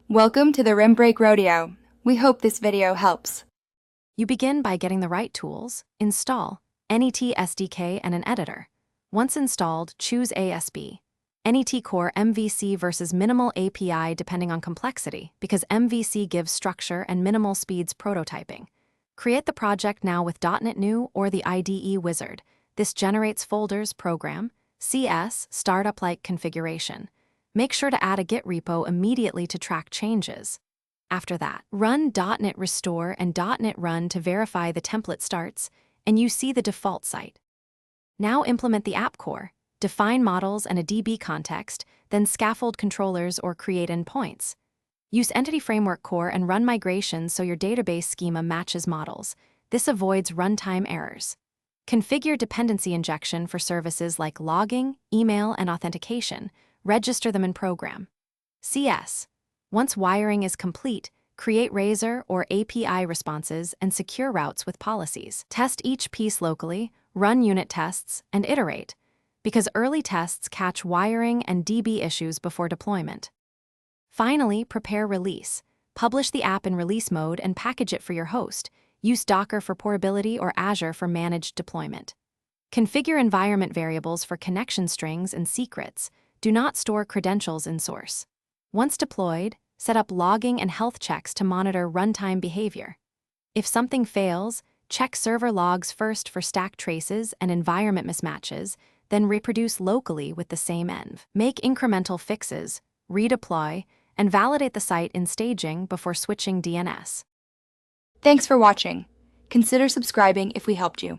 Welcome to the Rim Break Rodeo. We hope this video helps. You begin by getting the right tools, install NET SDK and an editor. Once installed, choose ASB. NET Core MVC versus minimal API depending on complexity, because MVC gives structure and minimal speeds prototyping. Create the project now with .NET New or the IDE wizard. This generates folders, program, CS, startup-like configuration. Make sure to add a Git repo immediately to track changes. After that, run .NET Restore and .NET Run to verify the template starts, and you see the default site. Now implement the app core, define models and a DB context, then scaffold controllers or create endpoints. Use Entity Framework Core and run migrations so your database schema matches models. This avoids runtime errors. Configure dependency injection for services like logging, email, and authentication. Register them in program. CS. Once wiring is complete, create Razor or API responses and secure routes with policies. Test each piece locally, run unit tests, and iterate, because early tests catch wiring and DB issues before deployment. Finally, prepare release. Publish the app in release mode and package it for your host. Use Docker for portability or Azure for managed deployment. Configure environment variables for connection strings and secrets. Do not store credentials in source. Once deployed, set up logging and health checks to monitor runtime behavior. If something fails, check server logs first for stack traces and environment mismatches, then reproduce locally with the same env. Make incremental fixes, redeploy, and validate the site in staging before switching DNS. Thanks for watching. Consider subscribing if we helped you.